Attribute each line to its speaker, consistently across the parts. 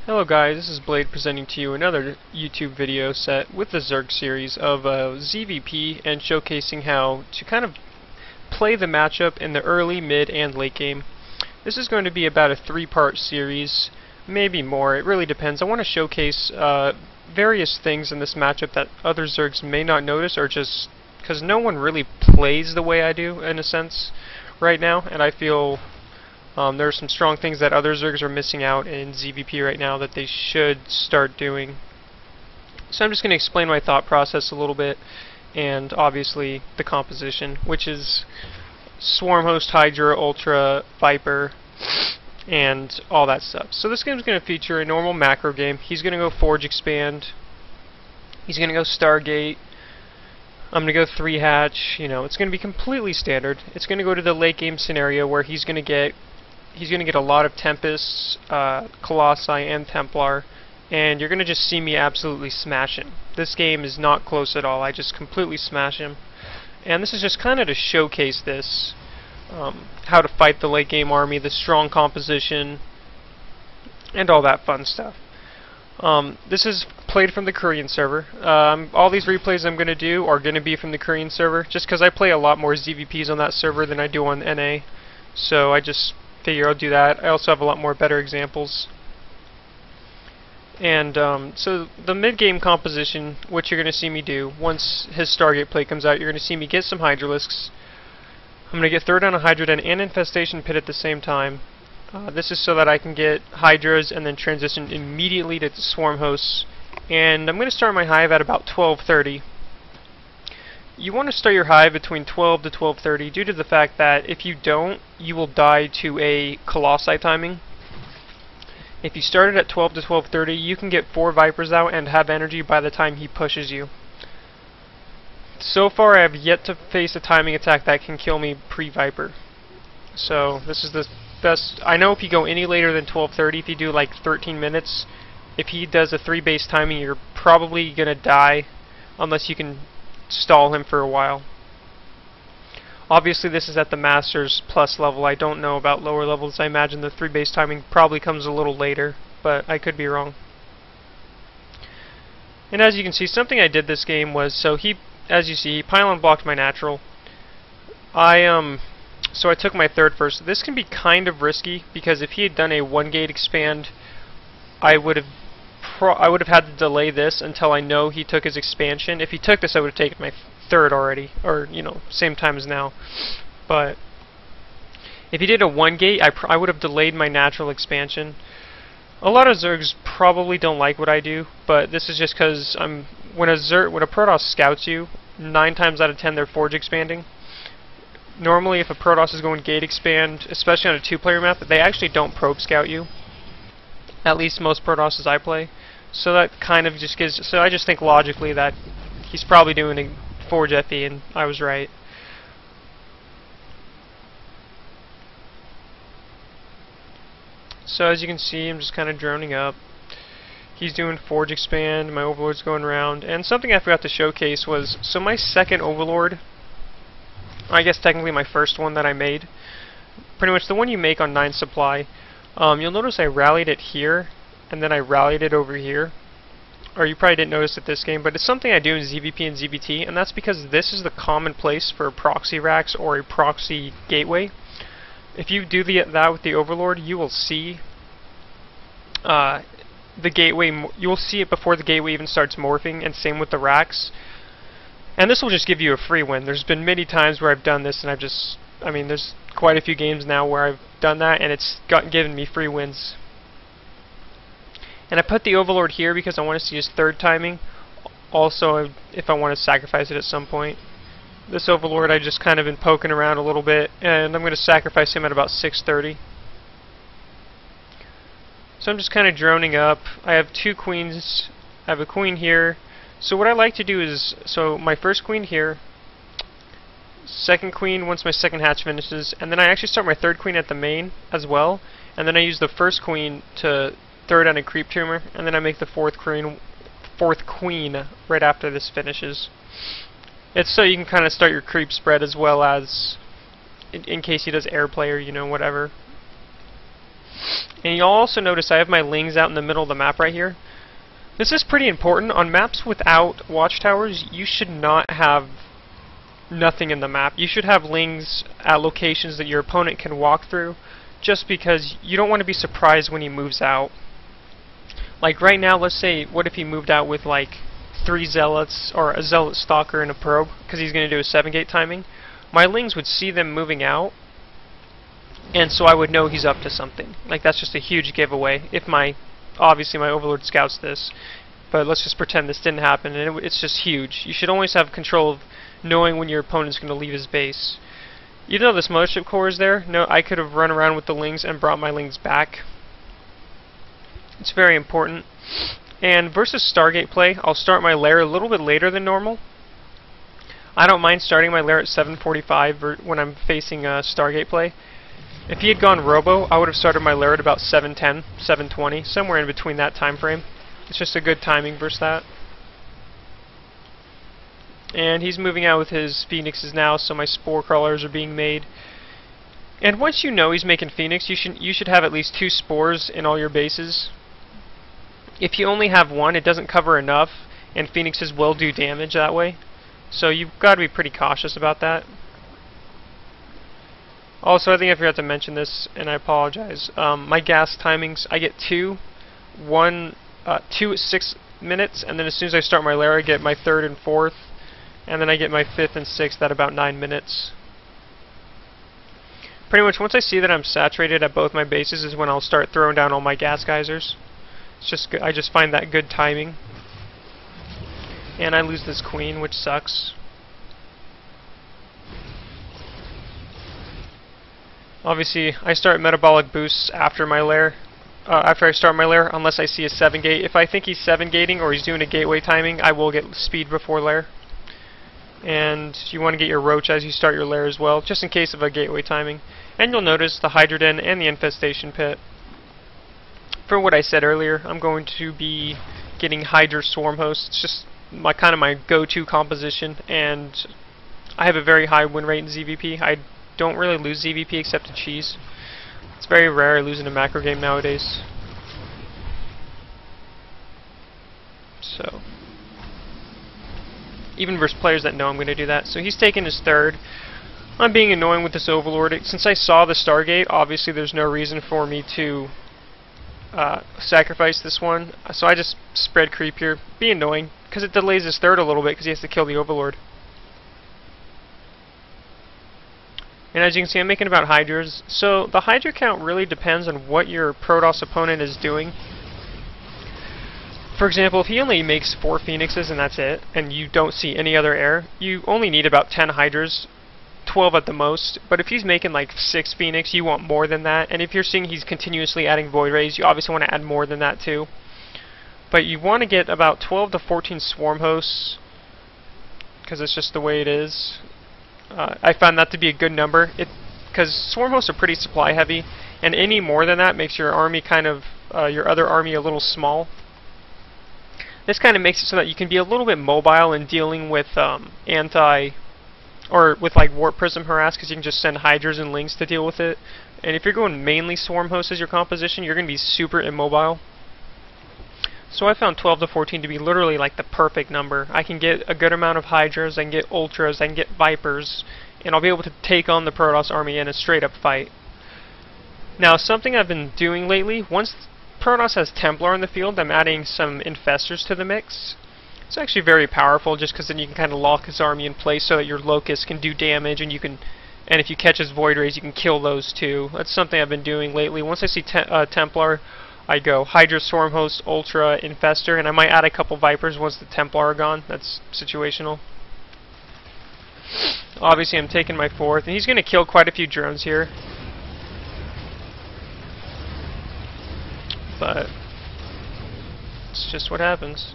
Speaker 1: Hello guys, this is Blade presenting to you another YouTube video set with the Zerg series of ZVP and showcasing how to kind of play the matchup in the early, mid, and late game. This is going to be about a three-part series, maybe more, it really depends. I want to showcase various things in this matchup that other Zergs may not notice, or just because no one really plays the way I do, in a sense, right now, and I feel there are some strong things that other Zergs are missing out in ZVP right now that they should start doing. So I'm just going to explain my thought process a little bit, and obviously the composition, which is Swarm Host, Hydra, Ultra, Viper, and all that stuff. So this game is going to feature a normal macro game. He's going to go Forge Expand. He's going to go Stargate. I'm going to go 3-hatch. You know, it's going to be completely standard. It's going to go to the late game scenario where he's going to get a lot of Tempests, Colossi, and Templar, and you're going to just see me absolutely smash him. This game is not close at all. I just completely smash him. And this is just kind of to showcase this, how to fight the late game army, the strong composition, and all that fun stuff. This is played from the Korean server. All these replays I'm going to do are going to be from the Korean server, just because I play a lot more ZVPs on that server than I do on NA. So I just figure I'll do that. I also have a lot more better examples. And so the mid-game composition, what you're going to see me do, once his Stargate play comes out, you're going to see me get some Hydralisks. I'm going to get third on a Hydra Den and Infestation Pit at the same time. This is so that I can get Hydras and then transition immediately to Swarm Hosts. And I'm going to start my hive at about 12:30. You want to start your hive between 12 to 12:30 due to the fact that if you don't, you will die to a colossi timing. If you started at 12 to 12:30, you can get 4 Vipers out and have energy by the time he pushes you. So far, I have yet to face a timing attack that can kill me pre-Viper. So this is the best. I know if you go any later than 12:30, if you do like 13 minutes, if he does a 3-base timing, you're probably gonna die unless you can stall him for a while. Obviously this is at the Masters Plus level. I don't know about lower levels. I imagine the 3-base timing probably comes a little later, but I could be wrong. And as you can see, something I did this game was, so as you see, he pylon blocked my natural. So I took my third first. This can be kind of risky because if he had done a 1-gate expand, I would have had to delay this until I know he took his expansion. If he took this, I would have taken my third already, or you know, same time as now. But if he did a 1-gate, I would have delayed my natural expansion. A lot of Zergs probably don't like what I do, but this is just because when a Protoss scouts you, 9 times out of 10 they're Forge expanding. Normally, if a Protoss is going gate expand, especially on a 2-player map, they actually don't probe scout you. At least most Protosses I play. So that kind of just gives. So I just think logically that he's probably doing a Forge FE, and I was right. So as you can see, I'm just kind of droning up. He's doing Forge expand. My Overlord's going around, and something I forgot to showcase was so my second Overlord. I guess technically my first one that I made. Pretty much the one you make on 9 supply. You'll notice I rallied it here, and then I rallied it over here. Or you probably didn't notice it this game, but it's something I do in ZVP and ZVT, and that's because this is the common place for proxy racks or a proxy gateway. If you do that with the Overlord, you will see the gateway. You will see it before the gateway even starts morphing, and same with the racks. And this will just give you a free win. There's been many times where I've done this, and I mean, there's quite a few games now where I've done that, and it's given me free wins. And I put the Overlord here because I want to see his third timing. Also, if I want to sacrifice it at some point. This Overlord I just kind of been poking around a little bit, and I'm going to sacrifice him at about 6:30. So I'm just kind of droning up. I have 2 queens. I have a queen here. So what I like to do is, so my first queen here, second queen once my second hatch finishes, and then I actually start my third queen at the main as well, and then I use the first queen to third on a creep tumor, and then I make the fourth queen right after this finishes. It's so you can kind of start your creep spread as well as in case he does airplay or, you know, whatever. And you'll also notice I have my lings out in the middle of the map right here. This is pretty important. On maps without watchtowers, you should not have nothing in the map. You should have lings at locations that your opponent can walk through, just because you don't want to be surprised when he moves out. Like right now, let's say, what if he moved out with like 3 zealots, or a zealot stalker and a probe, because he's going to do a 7-gate timing. My lings would see them moving out, and so I would know he's up to something. Like, that's just a huge giveaway. If obviously my Overlord scouts this, but let's just pretend this didn't happen, and it's just huge. You should always have control of knowing when your opponent's going to leave his base. Even though this mothership core is there, no, I could have run around with the lings and brought my lings back. It's very important. And versus Stargate play, I'll start my lair a little bit later than normal. I don't mind starting my lair at 7:45 when I'm facing Stargate play. If he had gone Robo, I would have started my lair at about 7:10, 7:20, somewhere in between that time frame. It's just a good timing versus that. And he's moving out with his phoenixes now, so my spore crawlers are being made. And once you know he's making phoenix, you should have at least 2 spores in all your bases. If you only have 1, it doesn't cover enough, and phoenixes will do damage that way. So you've got to be pretty cautious about that. Also, I think I forgot to mention this, and I apologize. My gas timings, I get 2 at 6 minutes, and then as soon as I start my lair, I get my 3rd and 4th, and then I get my 5th and 6th at about 9 minutes. Pretty much once I see that I'm saturated at both my bases is when I'll start throwing down all my gas geysers. It's just I just find that good timing. And I lose this queen, which sucks. Obviously, I start metabolic boosts after my lair. After I start my lair, unless I see a 7-gate. If I think he's 7-gating or he's doing a gateway timing, I will get speed before lair. And you want to get your roach as you start your lair as well, just in case of a gateway timing. And you'll notice the Hydra Den and the Infestation Pit. For what I said earlier, I'm going to be getting Hydra Swarm Hosts. It's just kind of my go-to composition, and I have a very high win rate in ZVP. I don't really lose ZVP except to cheese. It's very rare I lose in a macro game nowadays. So, even versus players that know I'm going to do that. So he's taking his 3rd. I'm being annoying with this Overlord. Since I saw the Stargate, obviously there's no reason for me to sacrifice this one. So I just spread creep here. Be annoying, because it delays his 3rd a little bit, because he has to kill the Overlord. And as you can see, I'm making about Hydras. So the Hydra count really depends on what your Protoss opponent is doing. For example, if he only makes 4 Phoenixes and that's it, and you don't see any other air, you only need about 10 Hydras, 12 at the most. But if he's making like 6 Phoenix, you want more than that. And if you're seeing he's continuously adding Void Rays, you obviously want to add more than that too. But you want to get about 12 to 14 Swarm Hosts, because it's just the way it is. I found that to be a good number, because Swarm Hosts are pretty supply heavy, and any more than that makes your army kind of, your other army a little small. This kind of makes it so that you can be a little bit mobile in dealing with with like Warp Prism Harass, because you can just send Hydras and Lings to deal with it. And if you're going mainly Swarm Hosts as your composition, you're going to be super immobile. So I found 12 to 14 to be literally like the perfect number. I can get a good amount of Hydras, I can get Ultras, I can get Vipers, and I'll be able to take on the Protoss army in a straight up fight. Now, something I've been doing lately, once Protoss has Templar in the field, I'm adding some Infestors to the mix. It's actually very powerful, just because then you can kind of lock his army in place so that your Locusts can do damage, and if you catch his Void Rays, you can kill those too. That's something I've been doing lately. Once I see Templar, I go Hydra, Swarm Host, Ultra, Infestor, and I might add a couple Vipers once the Templar are gone. That's situational. Obviously, I'm taking my 4th, and he's going to kill quite a few drones here. But it's just what happens.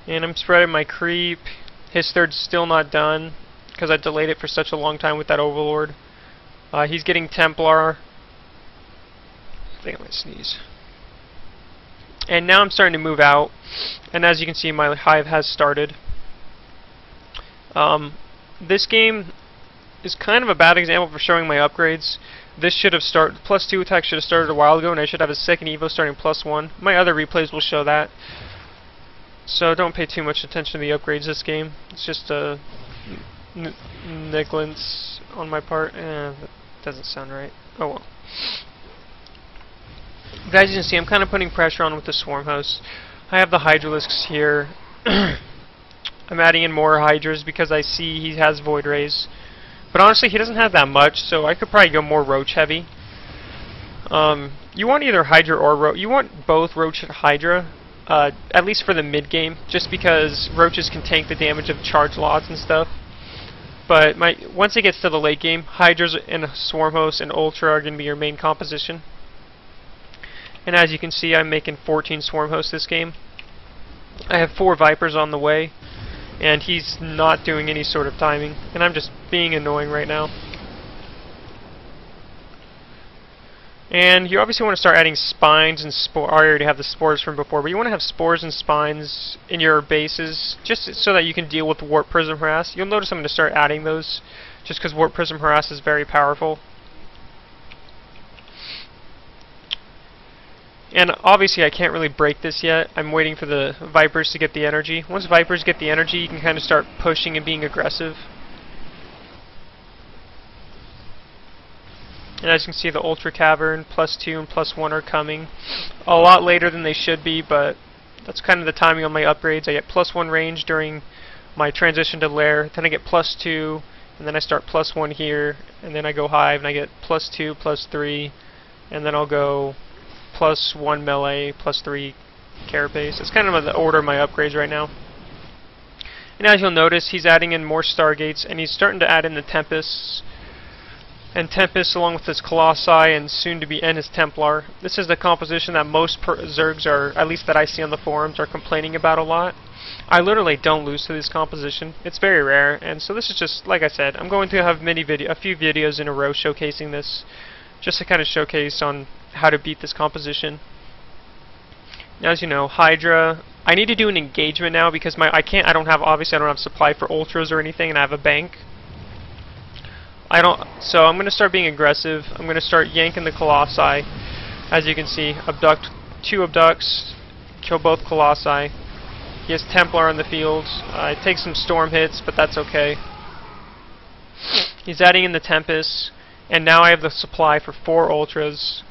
Speaker 1: And I'm spreading my creep. His 3rd's still not done, because I delayed it for such a long time with that Overlord. He's getting Templar. I think I might sneeze. And now I'm starting to move out, and as you can see, my hive has started. This game is kind of a bad example for showing my upgrades. This should have started, +2 attack should have started a while ago, and I should have a second Evo starting +1. My other replays will show that. So don't pay too much attention to the upgrades this game. It's just a negligence on my part. That doesn't sound right. Oh well. But as you can see, I'm kind of putting pressure on with the Swarm Host. I have the Hydralisks here. I'm adding in more Hydras because I see he has Void Rays. But honestly, he doesn't have that much, so I could probably go more Roach heavy. You want either Hydra or Roach. You want both Roach and Hydra, at least for the mid-game, just because Roaches can tank the damage of charge lots and stuff. But once it gets to the late game, Hydras and Swarm Host and Ultra are going to be your main composition. And as you can see, I'm making 14 Swarm Hosts this game. I have 4 Vipers on the way, and he's not doing any sort of timing, and I'm just being annoying right now. And you obviously want to start adding spines and spores. I already have the spores from before, but you want to have spores and spines in your bases just so that you can deal with Warp Prism Harass. You'll notice I'm going to start adding those just because Warp Prism Harass is very powerful. And obviously I can't really break this yet. I'm waiting for the Vipers to get the energy. Once Vipers get the energy, you can kind of start pushing and being aggressive. And as you can see, the Ultra Cavern, +2 and +1 are coming. A lot later than they should be, but that's kind of the timing on my upgrades. I get +1 range during my transition to Lair, then I get +2, and then I start +1 here, and then I go Hive, and I get +2, +3, and then I'll go +1 melee, +3 carapace. It's kind of the order of my upgrades right now. And as you'll notice, he's adding in more Stargates, and he's starting to add in the Tempests. And Tempest, along with his Colossi, and soon to be his Templar. This is the composition that most Zergs are, at least that I see on the forums, are complaining about a lot. I literally don't lose to this composition. It's very rare, and so this is just, like I said, I'm going to have a few videos in a row showcasing this, just to kind of showcase on how to beat this composition. Now, as you know, Hydra. I need to do an engagement now because obviously I don't have supply for Ultras or anything, and I have a bank. So I'm going to start being aggressive. I'm going to start yanking the Colossi. As you can see, abduct 2 abducts, kill both Colossi. He has Templar on the field. It takes some storm hits, but that's okay. He's adding in the Tempest, and now I have the supply for 4 Ultras.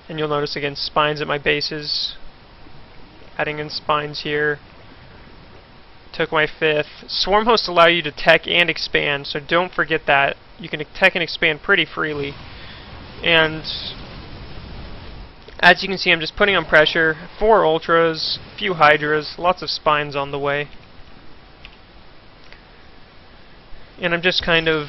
Speaker 1: And you'll notice again spines at my bases. Adding in spines here. Took my 5th. Swarm Hosts allow you to tech and expand, so don't forget that. You can tech and expand pretty freely. And as you can see, I'm just putting on pressure. 4 Ultras, few Hydras, lots of spines on the way. And I'm just kind of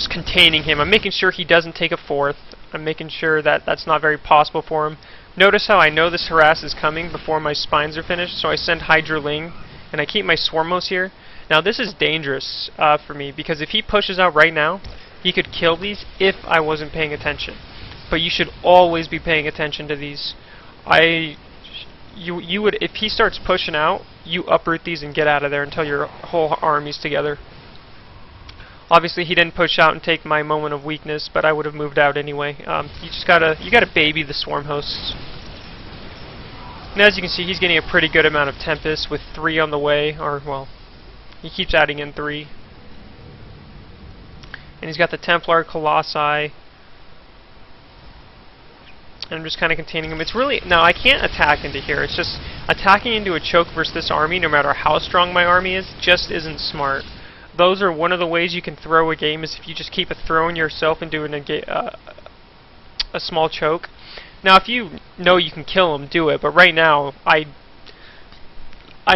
Speaker 1: containing him. I'm making sure he doesn't take a 4th. I'm making sure that that's not very possible for him. Notice how I know this harass is coming before my spines are finished, so I send Hydra Ling, and I keep my Swarmos here. Now this is dangerous for me, because if he pushes out right now, he could kill these if I wasn't paying attention. But you should always be paying attention to these. You would, if he starts pushing out, you uproot these and get out of there until your whole army's together. Obviously, he didn't push out and take my moment of weakness, but I would have moved out anyway. You gotta baby the Swarm Hosts. And as you can see, he's getting a pretty good amount of Tempest with 3 on the way, or well, he keeps adding in 3. And he's got the Templar, Colossi, and I'm just kind of containing him. It's really, no, I can't attack into here. It's just attacking into a choke versus this army, no matter how strong my army is, just isn't smart. Those are one of the ways you can throw a game, is if you just keep throwing yourself into a small choke. Now, if you know you can kill him, do it. But right now, I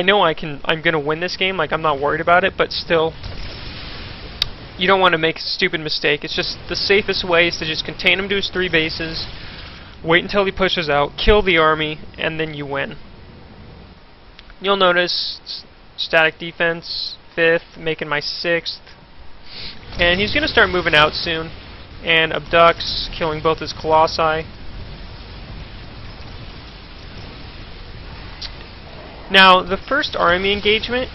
Speaker 1: know I'm gonna win this game. Like, I'm not worried about it. But still, you don't want to make a stupid mistake. It's just the safest way is to just contain him to his 3 bases, wait until he pushes out, kill the army, and then you win. You'll notice static defense. 5th, making my 6th, and he's going to start moving out soon, and abducts, killing both his Colossi. Now, the first army engagement,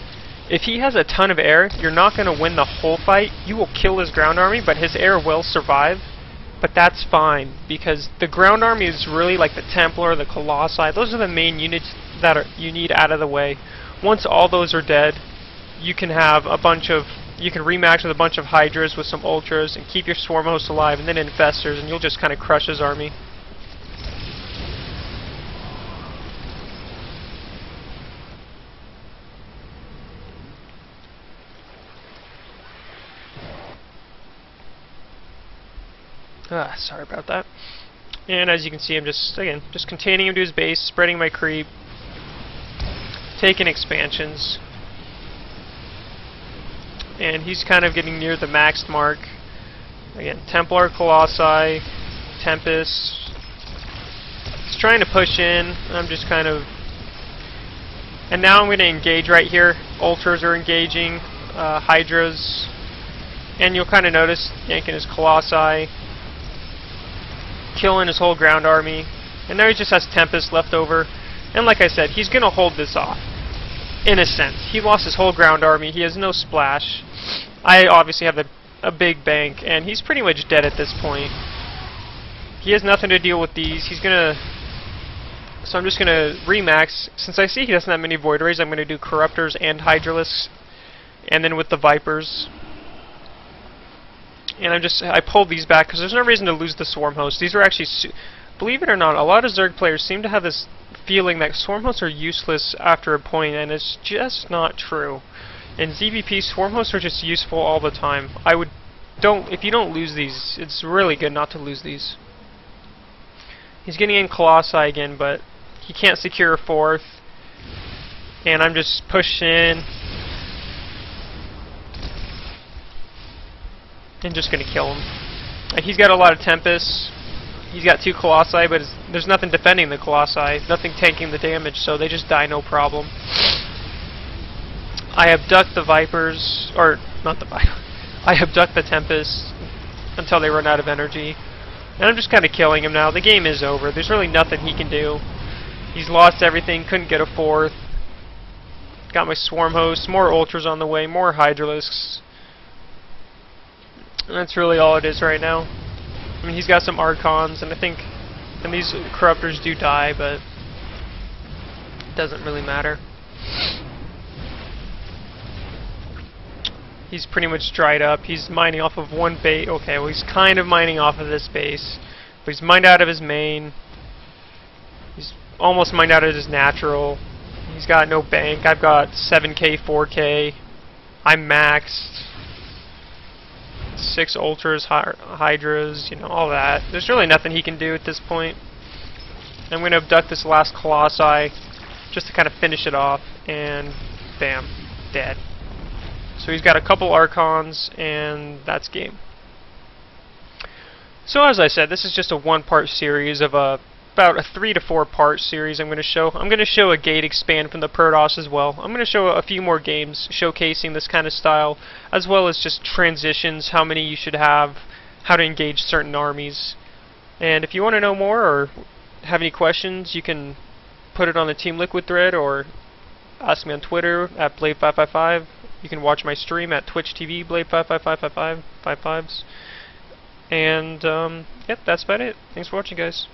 Speaker 1: If he has a ton of air, you're not going to win the whole fight. You will kill his ground army, but his air will survive. But that's fine, because the ground army is really like the Templar, the Colossi. Those are the main units that you need out of the way. Once all those are dead, you can have a bunch of... You can rematch with a bunch of Hydras with some Ultras and keep your Swarm hosts alive, and then Infestors, and you'll just kind of crush his army. Sorry about that. And as you can see, I'm just containing him to his base, spreading my creep, taking expansions. And he's kind of getting near the maxed mark. Again, Templar, Colossi, Tempest. He's trying to push in. I'm just kind of... And now I'm going to engage right here. Ultras are engaging, Hydras. And you'll kind of notice yanking his Colossi, killing his whole ground army, and now he just has Tempest left over. And like I said, he's gonna hold this off in a sense. He lost his whole ground army, he has no splash. I obviously have a big bank, and he's pretty much dead at this point. He has nothing to deal with these. So I'm just gonna remax. Since I see he doesn't have many Void Rays, I'm gonna do Corruptors and Hydralisks, and then with the Vipers. And I pulled these back because there's no reason to lose the Swarm hosts. These are actually, believe it or not, a lot of Zerg players seem to have this feeling that Swarm hosts are useless after a point, and it's just not true. In ZVP, Swarm hosts are just useful all the time. If you don't lose these, it's really good not to lose these. He's getting in Colossi again, but he can't secure a fourth. And I'm just pushing and just gonna kill him. Like, he's got a lot of Tempests. He's got 2 Colossi, but there's nothing defending the Colossi, nothing tanking the damage, so they just die no problem. I abduct the Vipers, or not the Vipers. I abduct the Tempests until they run out of energy. And I'm just kind of killing him now. The game is over. There's really nothing he can do. He's lost everything, couldn't get a fourth. Got my Swarm hosts, more Ultras on the way, more Hydralisks. And that's really all it is right now. I mean, he's got some Archons, and and these Corruptors do die, but it doesn't really matter. He's pretty much dried up. He's mining off of one base. Okay, well, he's kind of mining off of this base, but he's mined out of his main. He's almost mined out of his natural. He's got no bank. I've got 7k, 4k. I'm maxed. 6 Ultras, Hydras, all that. There's really nothing he can do at this point. I'm going to abduct this last Colossi just to kind of finish it off, and bam, dead. So he's got a couple Archons, and that's game. So as I said, this is just a one-part series of about a 3 to 4 part series I'm going to show. I'm going to show a gate expand from the Protoss as well. I'm going to show a few more games showcasing this kind of style, as well as just transitions, how many you should have, how to engage certain armies. And if you want to know more or have any questions, you can put it on the Team Liquid thread or ask me on Twitter at Blade555. You can watch my stream at Twitch TV, Blade55555. And yep, that's about it. Thanks for watching, guys.